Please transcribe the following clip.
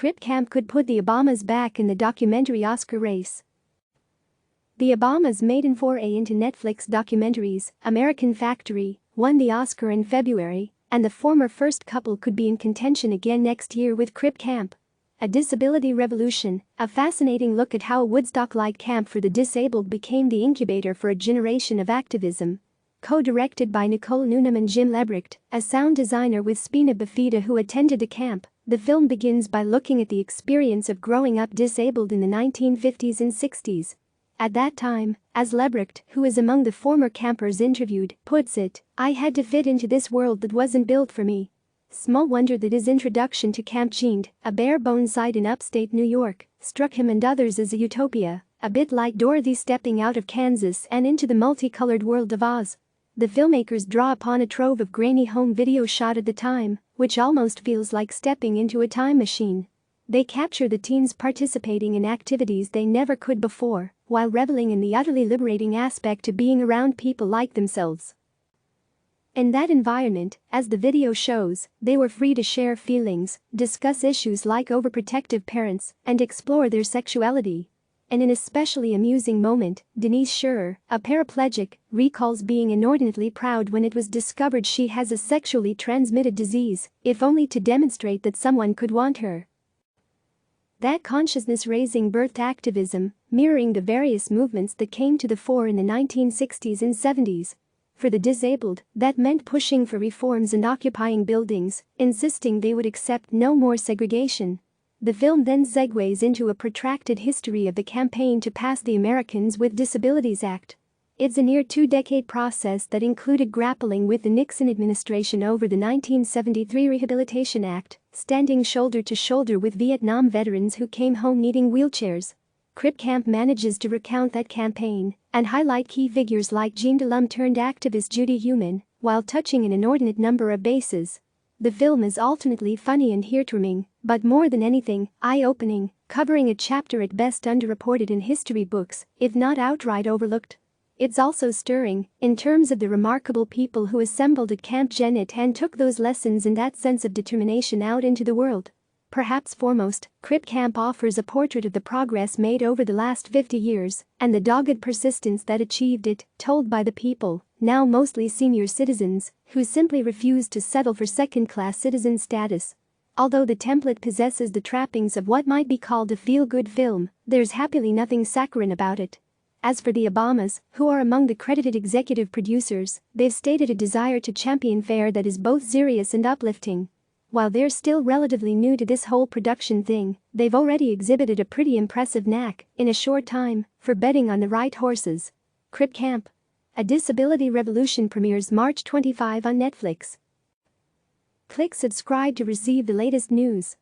Crip Camp could put the Obamas back in the documentary Oscar race. The Obamas' maiden foray into Netflix documentaries, American Factory, won the Oscar in February, and the former first couple could be in contention again next year with Crip Camp. A Disability Revolution, a fascinating look at how a Woodstock-like camp for the disabled became the incubator for a generation of activism. Co-directed by Nicole Newnham and LeBrecht, a sound designer with spina bifida who attended the camp, the film begins by looking at the experience of growing up disabled in the 1950s and 60s. At that time, as LeBrecht, who is among the former campers interviewed, puts it, "I had to fit into this world that wasn't built for me." Small wonder that his introduction to Camp Cheend, a bare-bones site in upstate New York, struck him and others as a utopia, a bit like Dorothy stepping out of Kansas and into the multicolored world of Oz. The filmmakers draw upon a trove of grainy home video shot at the time, which almost feels like stepping into a time machine. They capture the teens participating in activities they never could before, while reveling in the utterly liberating aspect of being around people like themselves. In that environment, as the video shows, they were free to share feelings, discuss issues like overprotective parents, and explore their sexuality. In an especially amusing moment, Denise Scherer, a paraplegic, recalls being inordinately proud when it was discovered she has a sexually transmitted disease, if only to demonstrate that someone could want her. That consciousness-raising birthed activism, mirroring the various movements that came to the fore in the 1960s and 70s. For the disabled, that meant pushing for reforms and occupying buildings, insisting they would accept no more segregation. The film then segues into a protracted history of the campaign to pass the Americans with Disabilities Act. It's a near two-decade process that included grappling with the Nixon administration over the 1973 Rehabilitation Act, standing shoulder to shoulder with Vietnam veterans who came home needing wheelchairs. Crip Camp manages to recount that campaign and highlight key figures like Jean alum-turned-activist Judy Heumann, while touching an inordinate number of bases. The film is alternately funny and heartwarming, but more than anything, eye-opening, covering a chapter at best underreported in history books, if not outright overlooked. It's also stirring, in terms of the remarkable people who assembled at Camp Jennet and took those lessons and that sense of determination out into the world. Perhaps foremost, Crip Camp offers a portrait of the progress made over the last 50 years and the dogged persistence that achieved it, told by the people, now mostly senior citizens, who simply refused to settle for second-class citizen status. Although the template possesses the trappings of what might be called a feel-good film, there's happily nothing saccharine about it. As for the Obamas, who are among the credited executive producers, they've stated a desire to champion fare that is both serious and uplifting. While they're still relatively new to this whole production thing, they've already exhibited a pretty impressive knack, in a short time, for betting on the right horses. Crip Camp. A Disability Revolution premieres March 25 on Netflix. Click subscribe to receive the latest news.